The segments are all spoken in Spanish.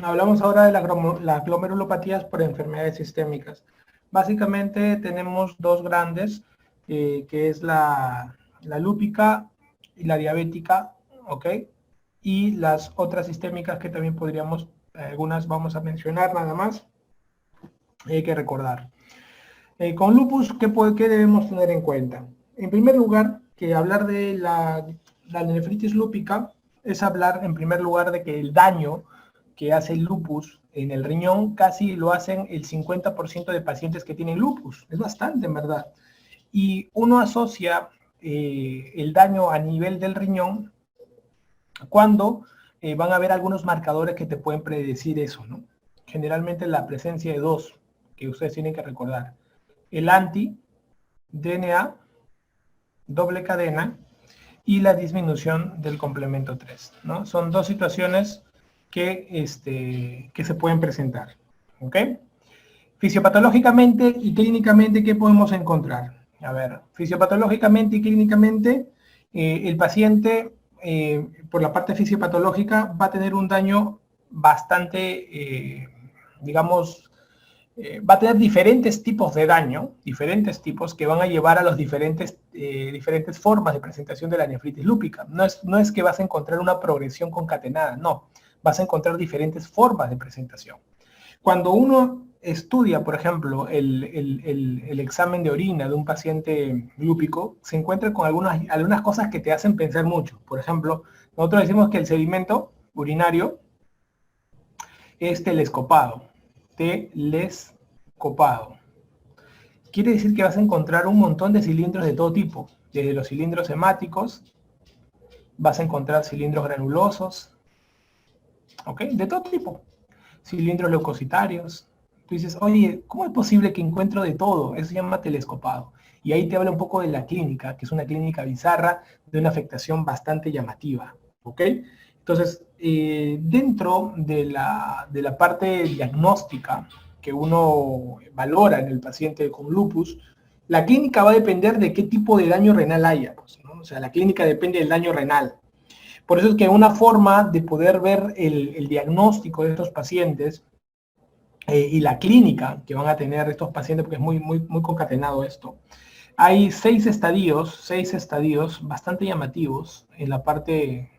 Hablamos ahora de las glomerulopatías por enfermedades sistémicas. Básicamente tenemos dos grandes, que es la lúpica y la diabética, ¿ok? Y las otras sistémicas que también podríamos, algunas vamos a mencionar nada más, hay que recordar. Con lupus, ¿qué debemos tener en cuenta? En primer lugar, que hablar de la nefritis lúpica es hablar en primer lugar de que el daño que hace el lupus en el riñón casi lo hacen el 50% de pacientes que tienen lupus. Es bastante, en verdad. Y uno asocia el daño a nivel del riñón cuando van a haber algunos marcadores que te pueden predecir eso, ¿no? Generalmente la presencia de dos, que ustedes tienen que recordar. El anti-DNA, doble cadena, y la disminución del complemento 3, ¿no? Son dos situaciones que se pueden presentar, ¿ok? Fisiopatológicamente y clínicamente, ¿qué podemos encontrar? A ver, fisiopatológicamente y clínicamente, el paciente, por la parte fisiopatológica, va a tener un daño bastante, digamos, va a tener diferentes tipos de daño, diferentes tipos que van a llevar a los diferentes formas de presentación de la nefritis lúpica. No es que vas a encontrar una progresión concatenada, no. Vas a encontrar diferentes formas de presentación. Cuando uno estudia, por ejemplo, el examen de orina de un paciente lúpico, se encuentra con algunas cosas que te hacen pensar mucho. Por ejemplo, nosotros decimos que el sedimento urinario es telescopado. Telescopado. Quiere decir que vas a encontrar un montón de cilindros de todo tipo. Desde los cilindros hemáticos, vas a encontrar cilindros granulosos, ¿ok? De todo tipo. Cilindros leucocitarios. Tú dices, oye, ¿cómo es posible que encuentro de todo? Eso se llama telescopado. Y ahí te habla un poco de la clínica, que es una clínica bizarra de una afectación bastante llamativa, ¿ok? Entonces, dentro de la parte diagnóstica que uno valora en el paciente con lupus, la clínica va a depender de qué tipo de daño renal haya, pues, ¿no? O sea, la clínica depende del daño renal. Por eso es que una forma de poder ver el diagnóstico de estos pacientes y la clínica que van a tener estos pacientes, porque es muy concatenado esto, hay seis estadios bastante llamativos en la parte,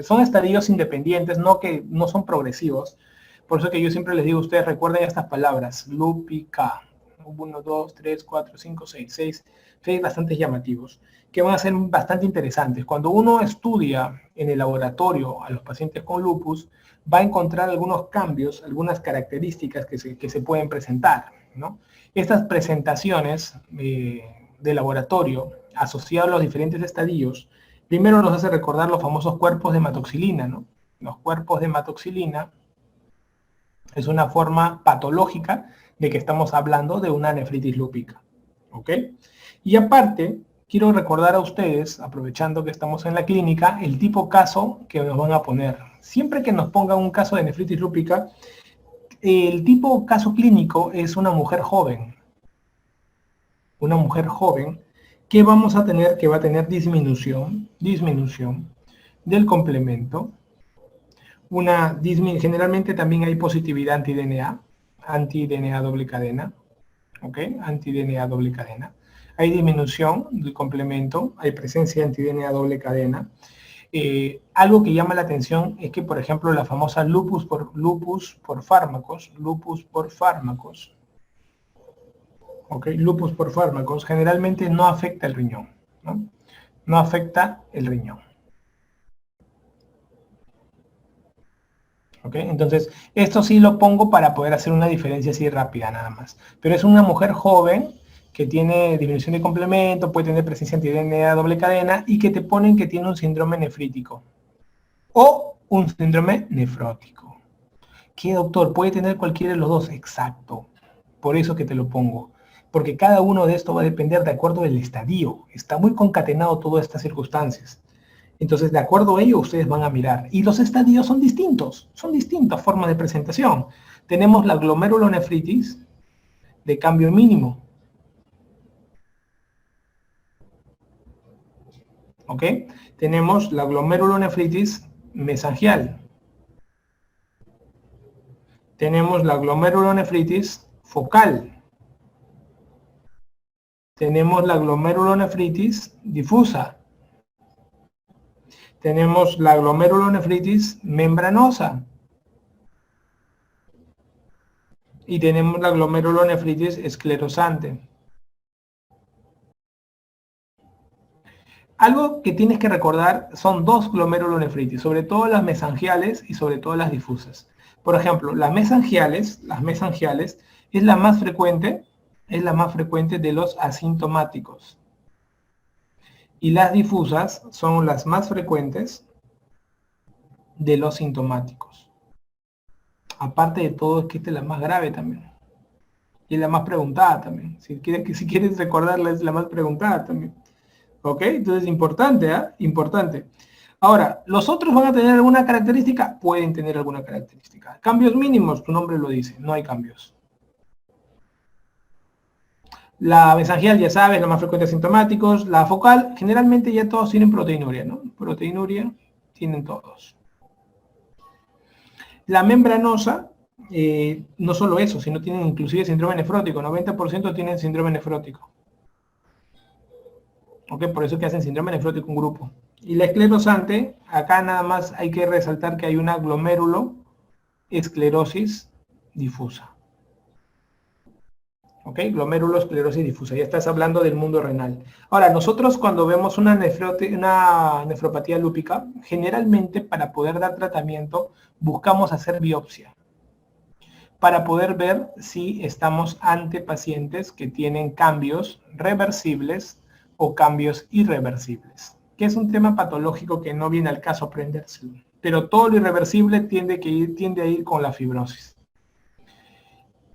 son estadios independientes, no son progresivos. Por eso que yo siempre les digo a ustedes, recuerden estas palabras, lúpica, 1, 2, 3, 4, 5, 6 bastante llamativos, que van a ser bastante interesantes. Cuando uno estudia en el laboratorio a los pacientes con lupus, va a encontrar algunos cambios, algunas características que se pueden presentar, ¿no? Estas presentaciones de laboratorio asociadas a los diferentes estadios, primero nos hace recordar los famosos cuerpos de hematoxilina, ¿no? Los cuerpos de hematoxilina es una forma patológica de que estamos hablando de una nefritis lúpica, ¿ok? Y aparte, quiero recordar a ustedes, aprovechando que estamos en la clínica, el tipo caso que nos van a poner. Siempre que nos pongan un caso de nefritis lúpica, el tipo caso clínico es una mujer joven. Una mujer joven que vamos a tener, que va a tener disminución del complemento. Generalmente también hay positividad anti-DNA doble cadena, ¿ok? Anti-DNA doble cadena. Hay disminución del complemento, hay presencia de anti-DNA doble cadena. Algo que llama la atención es que, por ejemplo, la famosa lupus por fármacos, ¿ok? Lupus por fármacos generalmente no afecta el riñón, ¿no? No afecta el riñón. ¿Ok? Entonces, esto sí lo pongo para poder hacer una diferencia así rápida nada más. Pero es una mujer joven que tiene disminución de complemento, puede tener presencia anti-DNA doble cadena y que te ponen que tiene un síndrome nefrítico o un síndrome nefrótico. ¿Qué, doctor? ¿Puede tener cualquiera de los dos? Exacto. Por eso que te lo pongo. Porque cada uno de estos va a depender de acuerdo del estadio. Está muy concatenado todas estas circunstancias. Entonces, de acuerdo a ello, ustedes van a mirar. Y los estadios son distintas formas de presentación. Tenemos la glomerulonefritis de cambio mínimo. ¿Ok? Tenemos la glomerulonefritis mesangial. tenemos la glomerulonefritis focal. Tenemos la glomerulonefritis difusa. Tenemos la glomerulonefritis membranosa. Y tenemos la glomerulonefritis esclerosante. Algo que tienes que recordar son dos glomerulonefritis, sobre todo las mesangiales y sobre todo las difusas. Por ejemplo, las mesangiales es la más frecuente de los asintomáticos. Y las difusas son las más frecuentes de los sintomáticos. Aparte de todo, es que esta es la más grave también. Y es la más preguntada también. Si quieres recordarla, es la más preguntada también. ¿Ok? Entonces, importante, ¿eh? Importante. Ahora, ¿los otros van a tener alguna característica? Pueden tener alguna característica. Cambios mínimos, tu nombre lo dice, no hay cambios. La mesangial, ya sabes, la más frecuente de sintomáticos. La focal, generalmente ya todos tienen proteinuria, ¿no? Proteinuria tienen todos. La membranosa, no solo eso, sino tienen inclusive síndrome nefrótico. 90% tienen síndrome nefrótico. ¿Ok? Por eso que hacen síndrome nefrótico un grupo. Y la esclerosante, acá nada más hay que resaltar que hay una glomeruloesclerosis difusa. ¿Ok? Glomerulosclerosis difusa. Ya estás hablando del mundo renal. Ahora, nosotros cuando vemos una nefropatía lúpica, generalmente para poder dar tratamiento buscamos hacer biopsia para poder ver si estamos ante pacientes que tienen cambios reversibles o cambios irreversibles, que es un tema patológico que no viene al caso aprendérselo. Pero todo lo irreversible tiende a ir con la fibrosis.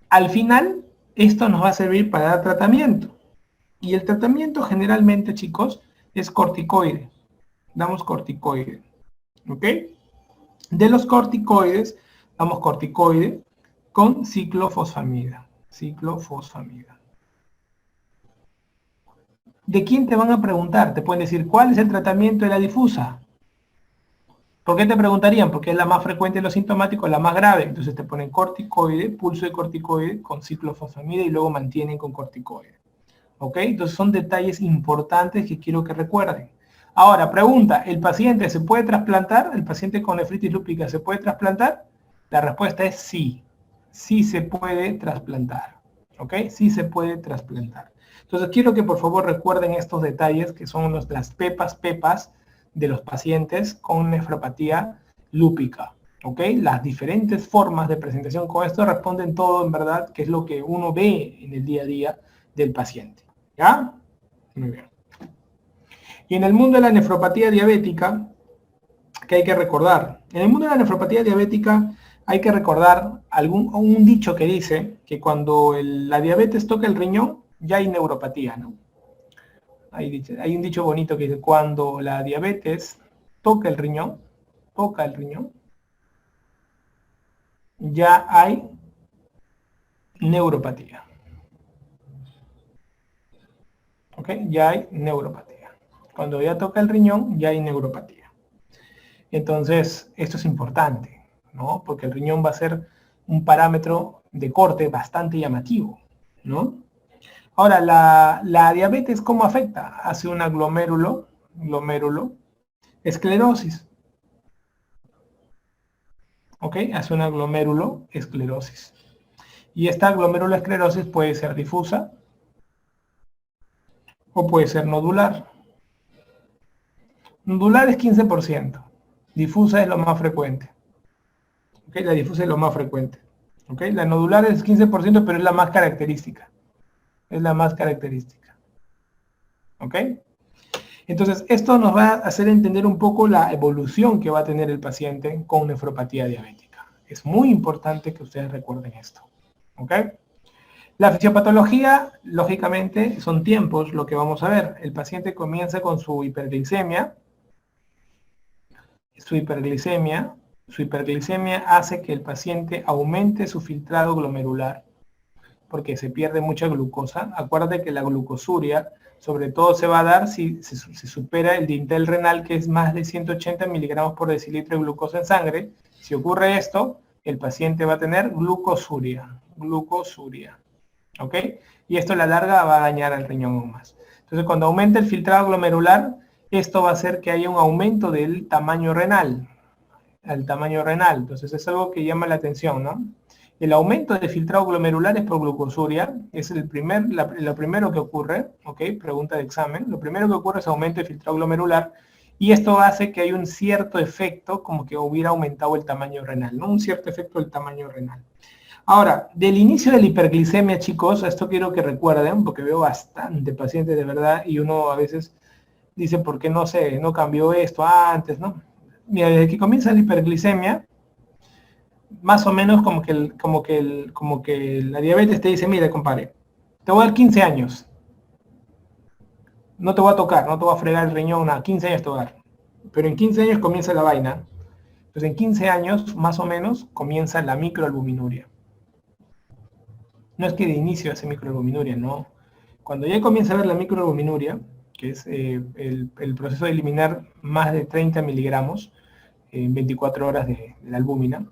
Al final, esto nos va a servir para dar tratamiento. Y el tratamiento generalmente, chicos, es corticoide. Damos corticoide. ¿Ok? De los corticoides, damos corticoide con ciclofosfamida. Ciclofosfamida. ¿De quién te van a preguntar? Te pueden decir, ¿cuál es el tratamiento de la difusa? ¿Por qué te preguntarían? Porque es la más frecuente de los sintomáticos, la más grave. Entonces te ponen corticoide, pulso de corticoide con ciclofosfamida y luego mantienen con corticoide. ¿Ok? Entonces son detalles importantes que quiero que recuerden. Ahora, pregunta, ¿el paciente se puede trasplantar? ¿El paciente con nefritis lúpica se puede trasplantar? La respuesta es sí. Sí se puede trasplantar. ¿Ok? Sí se puede trasplantar. Entonces quiero que por favor recuerden estos detalles que son las pepas de los pacientes con nefropatía lúpica. ¿Ok? Las diferentes formas de presentación con esto responden todo en verdad, que es lo que uno ve en el día a día del paciente. ¿Ya? Muy bien. Y en el mundo de la nefropatía diabética, ¿qué hay que recordar? En el mundo de la nefropatía diabética hay que recordar un dicho que dice que cuando la diabetes toca el riñón, ya hay neuropatía, ¿no? Hay un dicho bonito que dice, cuando la diabetes toca el riñón, ya hay neuropatía. ¿Ok? Ya hay neuropatía. Cuando ya toca el riñón, ya hay neuropatía. Entonces, esto es importante, ¿no? Porque el riñón va a ser un parámetro de corte bastante llamativo, ¿no? Ahora, la diabetes, ¿cómo afecta? Hace una glomeruloesclerosis. ¿Ok? Hace una glomeruloesclerosis. Y esta glomeruloesclerosis puede ser difusa o puede ser nodular. Nodular es 15%. Difusa es lo más frecuente. ¿Ok? La difusa es lo más frecuente. ¿Ok? La nodular es 15%, pero es la más característica. Es la más característica. ¿Ok? Entonces, esto nos va a hacer entender un poco la evolución que va a tener el paciente con nefropatía diabética. Es muy importante que ustedes recuerden esto. ¿Ok? La fisiopatología, lógicamente, son tiempos lo que vamos a ver. El paciente comienza con su hiperglicemia. Su hiperglicemia hace que el paciente aumente su filtrado glomerular porque se pierde mucha glucosa. Acuérdate que la glucosuria sobre todo se va a dar si se supera el dintel renal, que es más de 180 miligramos por decilitro de glucosa en sangre. Si ocurre esto, el paciente va a tener glucosuria, ¿ok? Y esto a la larga va a dañar al riñón aún más. Entonces, cuando aumenta el filtrado glomerular, esto va a hacer que haya un aumento del tamaño renal, Entonces, es algo que llama la atención, ¿no? El aumento de filtrado glomerular es por glucosuria, es lo primero que ocurre, ¿ok? Pregunta de examen. Lo primero que ocurre es aumento de filtrado glomerular, y esto hace que haya un cierto efecto, como que hubiera aumentado el tamaño renal, ¿no? Un cierto efecto del tamaño renal. Ahora, del inicio de la hiperglicemia, chicos, esto quiero que recuerden, porque veo bastante pacientes de verdad, y uno a veces dice, ¿por qué no cambió esto antes, no? Mira, desde que comienza la hiperglicemia, más o menos como que la diabetes te dice, mira, compadre, te voy a dar 15 años. No te voy a tocar, no te voy a fregar el riñón, nada, 15 años te voy a dar. Pero en 15 años comienza la vaina. Entonces en 15 años, más o menos, comienza la microalbuminuria. No es que de inicio hace microalbuminuria, no. Cuando ya comienza a ver la microalbuminuria, que es el proceso de eliminar más de 30 miligramos en 24 horas de la albúmina,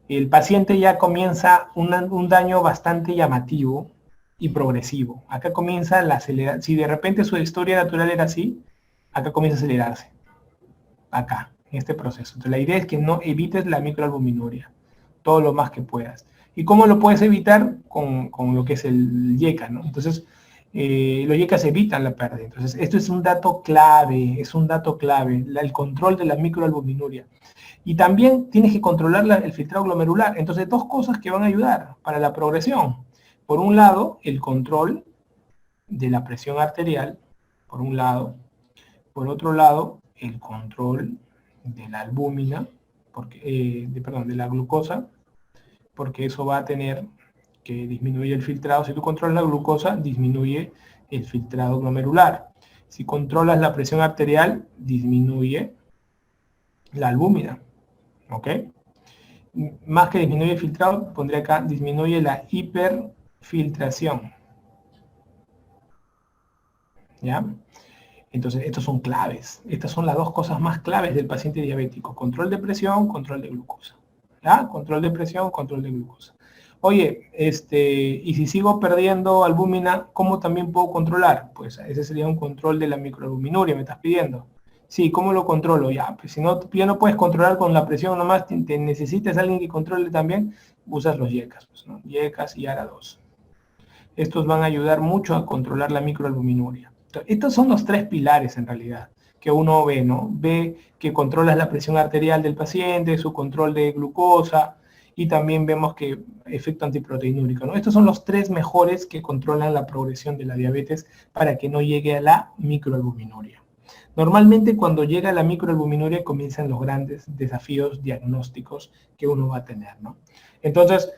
el paciente ya comienza un daño bastante llamativo y progresivo. Acá comienza la aceleración. Si de repente su historia natural era así, acá comienza a acelerarse. Acá, en este proceso. Entonces la idea es que no evites la microalbuminuria todo lo más que puedas. ¿Y cómo lo puedes evitar? Con lo que es el YECA, ¿no? Entonces, los YECAs evitan la pérdida. Entonces, esto es un dato clave, el control de la microalbuminuria. Y también tienes que controlar el filtrado glomerular. Entonces, dos cosas que van a ayudar para la progresión. Por un lado, el control de la presión arterial, por un lado. Por otro lado, el control de la albúmina, de la glucosa, porque eso va a tener que disminuir el filtrado. Si tú controlas la glucosa, disminuye el filtrado glomerular. Si controlas la presión arterial, disminuye la albúmina. ¿Ok? Más que disminuye el filtrado, pondré acá, disminuye la hiperfiltración. ¿Ya? Entonces, estos son claves. Estas son las dos cosas más claves del paciente diabético. Control de presión, control de glucosa. ¿Ya? Control de presión, control de glucosa. Oye, y si sigo perdiendo albúmina, ¿cómo también puedo controlar? Pues ese sería un control de la microalbuminuria, me estás pidiendo. Sí, ¿cómo lo controlo? Ya, pues si no, ya no puedes controlar con la presión nomás, te necesitas alguien que controle también, usas los YECAs, pues, ¿no? YECAs y ARA2. Estos van a ayudar mucho a controlar la microalbuminuria. Estos son los tres pilares en realidad que uno ve, ¿no? Ve que controlas la presión arterial del paciente, su control de glucosa, y también vemos que efecto antiproteinúrico, ¿no? Estos son los tres mejores que controlan la progresión de la diabetes para que no llegue a la microalbuminuria. Normalmente cuando llega a la microalbuminuria comienzan los grandes desafíos diagnósticos que uno va a tener, ¿no? Entonces,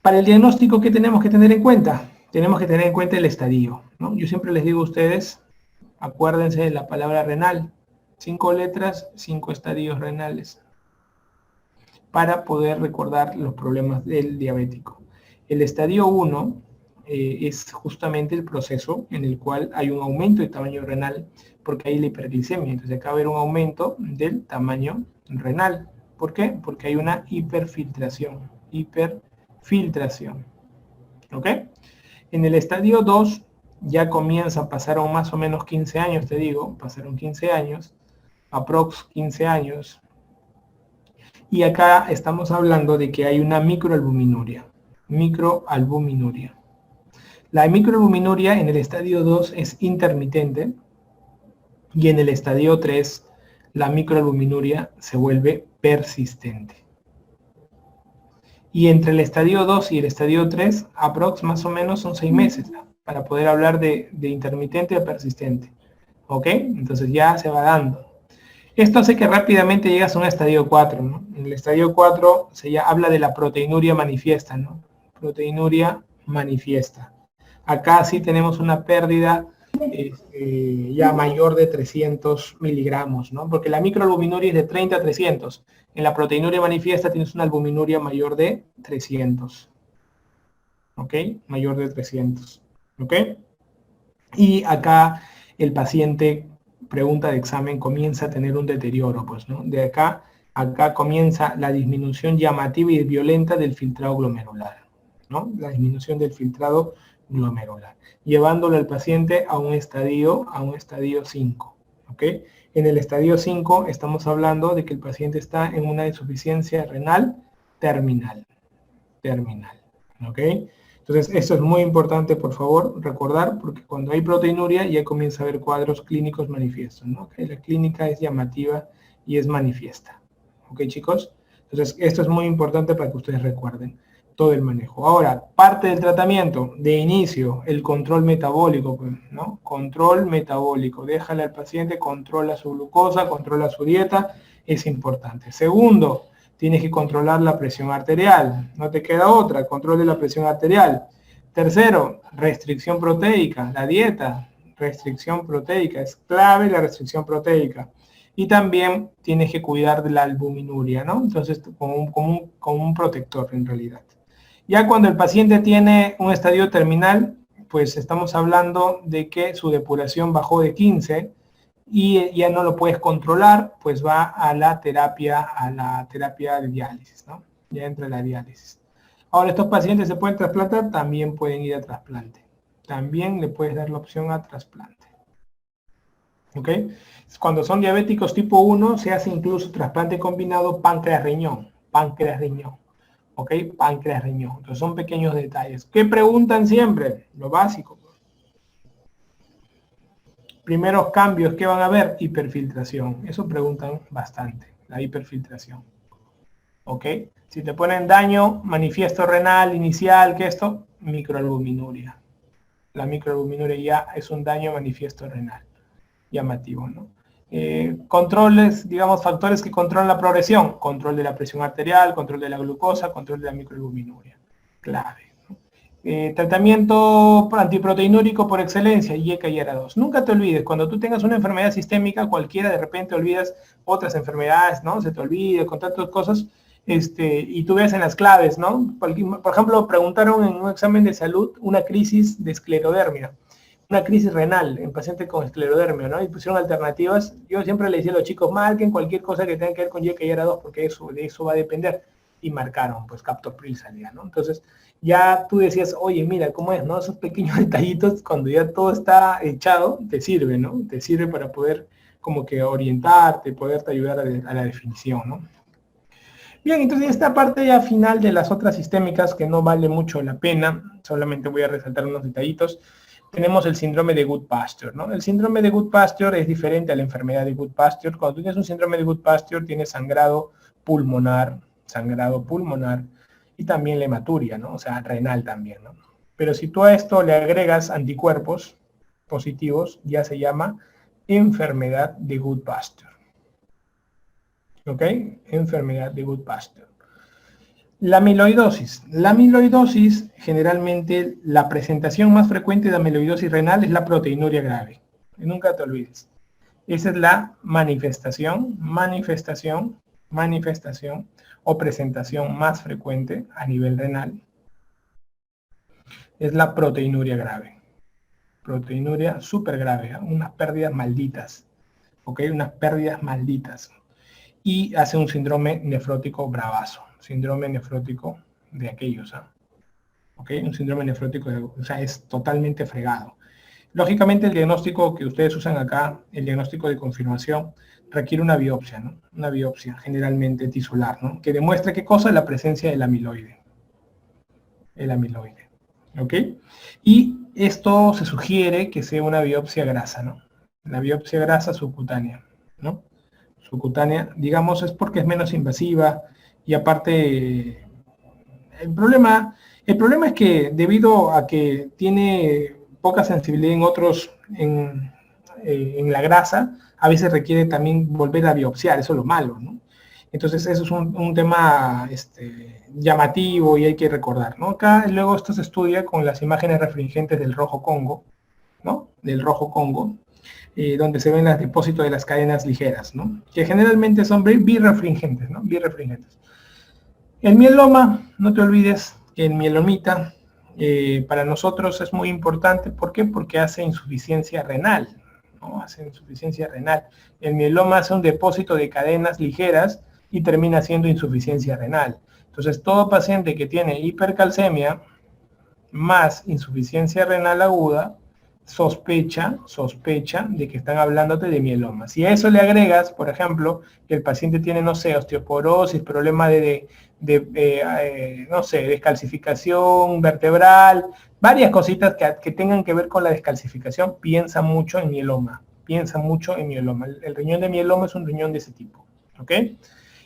para el diagnóstico, ¿qué tenemos que tener en cuenta? Tenemos que tener en cuenta el estadio, ¿no? Yo siempre les digo a ustedes, acuérdense de la palabra renal. 5 letras, 5 estadios renales, para poder recordar los problemas del diabético. El estadio 1 es justamente el proceso en el cual hay un aumento de tamaño renal, porque hay la hiperglicemia. Entonces acá va a haber un aumento del tamaño renal. ¿Por qué? Porque hay una hiperfiltración. ¿Ok? En el estadio 2 ya comienza, pasaron más o menos 15 años, te digo, pasaron 15 años, aprox 15 años, y acá estamos hablando de que hay una microalbuminuria. La microalbuminuria en el estadio 2 es intermitente, y en el estadio 3 la microalbuminuria se vuelve persistente. Y entre el estadio 2 y el estadio 3, aprox más o menos son 6 meses, ¿no? Para poder hablar de intermitente a persistente. ¿Ok? Entonces ya se va dando. Esto hace que rápidamente llegas a un estadio 4, ¿no? En el estadio 4 habla de la proteinuria manifiesta, ¿no? Proteinuria manifiesta. Acá sí tenemos una pérdida ya mayor de 300 miligramos, ¿no? Porque la microalbuminuria es de 30 a 300. En la proteinuria manifiesta tienes una albuminuria mayor de 300. ¿Ok? Mayor de 300. ¿Ok? Y acá el paciente, pregunta de examen, comienza a tener un deterioro, pues, ¿no? De acá acá comienza la disminución llamativa y violenta del filtrado glomerular, ¿no? La disminución del filtrado glomerular, llevándolo al paciente a un estadio 5, ¿ok? En el estadio 5 estamos hablando de que el paciente está en una insuficiencia renal terminal, ¿ok? Entonces, esto es muy importante, por favor, recordar, porque cuando hay proteinuria ya comienza a haber cuadros clínicos manifiestos, ¿no? ¿Okay? La clínica es llamativa y es manifiesta. ¿Ok, chicos? Entonces, esto es muy importante para que ustedes recuerden todo el manejo. Ahora, parte del tratamiento, de inicio, el control metabólico, ¿no? Control metabólico. Déjale al paciente, controla su glucosa, controla su dieta, es importante. Segundo, tienes que controlar la presión arterial. No te queda otra, control de la presión arterial. Tercero, restricción proteica, la dieta, restricción proteica. Es clave la restricción proteica. Y también tienes que cuidar de la albuminuria, ¿no? Entonces, como un protector en realidad. Ya cuando el paciente tiene un estadio terminal, pues estamos hablando de que su depuración bajó de 15 y ya no lo puedes controlar, pues va a la terapia de diálisis, ¿no? Ya entra la diálisis. Ahora, ¿estos pacientes se pueden trasplantar? También pueden ir a trasplante. También le puedes dar la opción a trasplante. ¿Ok? Cuando son diabéticos tipo 1, se hace incluso trasplante combinado páncreas-riñón. ¿Ok? Páncreas-riñón. Entonces son pequeños detalles. ¿Qué preguntan siempre? Lo básico. Primeros cambios, ¿qué van a ver? Hiperfiltración. Eso preguntan bastante, la hiperfiltración. ¿Ok? Si te ponen daño, manifiesto renal, inicial, ¿qué es esto? Microalbuminuria. La microalbuminuria ya es un daño manifiesto renal. Llamativo, ¿no? Controles, digamos, factores que controlan la progresión. Control de la presión arterial, control de la glucosa, control de la microalbuminuria. Clave. Tratamiento antiproteinúrico por excelencia, IECA y ARA2. Nunca te olvides, cuando tú tengas una enfermedad sistémica, cualquiera, de repente olvidas otras enfermedades, ¿no? Se te olvida, con tantas cosas, y tú ves en las claves, ¿no? Por ejemplo, preguntaron en un examen de salud una crisis de esclerodermia, una crisis renal en pacientes con esclerodermia, ¿no? Y pusieron alternativas. Yo siempre le decía a los chicos, marquen cualquier cosa que tenga que ver con IECA y ARA2, porque de eso va a depender. Y marcaron, pues captopril salía, ¿no? Entonces, ya tú decías, oye, mira, ¿cómo es, no? Esos pequeños detallitos, cuando ya todo está echado, te sirve, ¿no? Te sirve para poder como que orientarte, poderte ayudar a la definición, ¿no? Bien, entonces esta parte ya final de las otras sistémicas, que no vale mucho la pena, solamente voy a resaltar unos detallitos. Tenemos el síndrome de Goodpasture, ¿no? El síndrome de Goodpasture es diferente a la enfermedad de Goodpasture. Cuando tú tienes un síndrome de Goodpasture, tienes sangrado pulmonar, y también la hematuria, ¿no? O sea, renal también, ¿no? Pero si tú a esto le agregas anticuerpos positivos, ya se llama enfermedad de Goodpasture. ¿Ok? Enfermedad de Goodpasture. La amiloidosis. La amiloidosis, generalmente, la presentación más frecuente de amiloidosis renal es la proteinuria grave. Y nunca te olvides. Esa es la manifestación o presentación más frecuente a nivel renal. Es la proteinuria grave. Proteinuria súper grave, ¿eh? Unas pérdidas malditas. ¿Ok? Unas pérdidas malditas. Y hace un síndrome nefrótico bravazo. Síndrome nefrótico de aquellos, ¿eh? ¿Ok? Un síndrome nefrótico, o sea, es totalmente fregado. Lógicamente, el diagnóstico que ustedes usan acá, el diagnóstico de confirmación, requiere una biopsia, ¿no? Una biopsia, generalmente tisular, ¿no? Que demuestre qué cosa, la presencia del amiloide. El amiloide, ¿ok? Y esto se sugiere que sea una biopsia grasa, ¿no? La biopsia grasa subcutánea, ¿no? Subcutánea, digamos, es porque es menos invasiva y aparte, el problema es que debido a que tiene poca sensibilidad en otros, en la grasa, a veces requiere también volver a biopsiar, eso es lo malo, ¿no? Entonces eso es un tema llamativo y hay que recordar, ¿no? Acá luego esto se estudia con las imágenes refringentes del rojo Congo, ¿no? Del rojo Congo, donde se ven los depósitos de las cadenas ligeras, ¿no? Que generalmente son birefringentes, ¿no? Birefringentes. El mieloma, no te olvides que el mielomita para nosotros es muy importante. ¿Por qué? Porque hace insuficiencia renal, ¿no? Hace insuficiencia renal. El mieloma hace un depósito de cadenas ligeras y termina siendo insuficiencia renal. Entonces, todo paciente que tiene hipercalcemia más insuficiencia renal aguda, sospecha de que están hablándote de mieloma. Si a eso le agregas, por ejemplo, que el paciente tiene, no sé, osteoporosis, problema no sé, descalcificación vertebral, varias cositas que tengan que ver con la descalcificación, piensa mucho en mieloma. Piensa mucho en mieloma. El riñón de mieloma es un riñón de ese tipo. ¿Ok?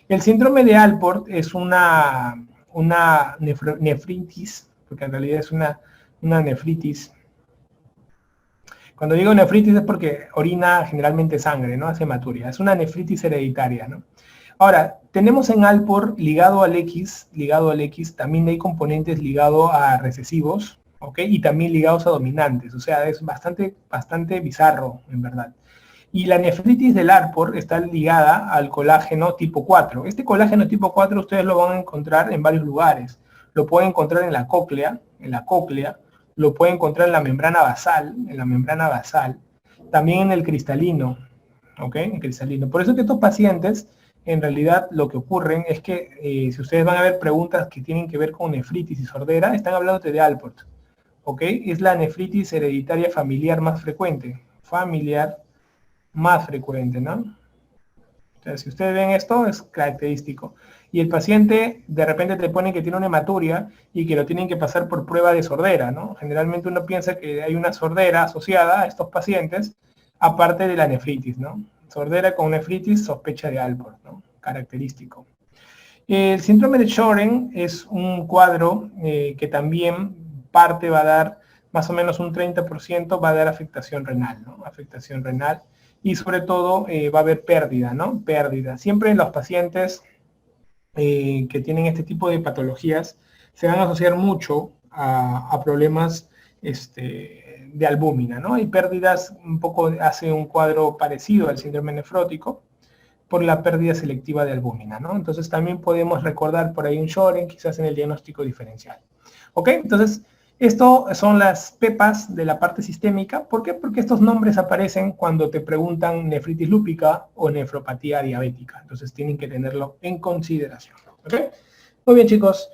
El síndrome de Alport es una nefritis, porque en realidad es una nefritis. Cuando digo nefritis es porque orina generalmente sangre, ¿no? Hace hematuria. Es una nefritis hereditaria, ¿no? Ahora, tenemos en Alport ligado al X, también hay componentes ligados a recesivos, ¿ok? Y también ligados a dominantes, o sea, es bastante bizarro, en verdad. Y la nefritis del Alport está ligada al colágeno tipo 4. Este colágeno tipo 4 ustedes lo van a encontrar en varios lugares. Lo pueden encontrar en la cóclea, lo pueden encontrar en la membrana basal, también en el cristalino, ¿ok? En cristalino. Por eso que estos pacientes, en realidad, lo que ocurren es que, si ustedes van a ver preguntas que tienen que ver con nefritis y sordera, están hablando de Alport, ¿ok? Es la nefritis hereditaria familiar más frecuente, ¿no? Entonces, si ustedes ven esto, es característico. Y el paciente de repente te pone que tiene una hematuria y que lo tienen que pasar por prueba de sordera, ¿no? Generalmente uno piensa que hay una sordera asociada a estos pacientes, aparte de la nefritis, ¿no? Sordera con nefritis, sospecha de Alport, ¿no? Característico. El síndrome de Sjögren es un cuadro que también parte va a dar, más o menos un 30% va a dar afectación renal, ¿no? Afectación renal. Y sobre todo va a haber pérdida, ¿no? Pérdida. Siempre los pacientes que tienen este tipo de patologías se van a asociar mucho a problemas de albúmina, ¿no? Hay pérdidas, un poco hace un cuadro parecido al síndrome nefrótico por la pérdida selectiva de albúmina, ¿no? Entonces también podemos recordar por ahí un Sjögren, quizás en el diagnóstico diferencial. ¿Ok? Entonces, esto son las PEPAs de la parte sistémica. ¿Por qué? Porque estos nombres aparecen cuando te preguntan nefritis lúpica o nefropatía diabética. Entonces tienen que tenerlo en consideración. ¿Ok? Muy bien, chicos.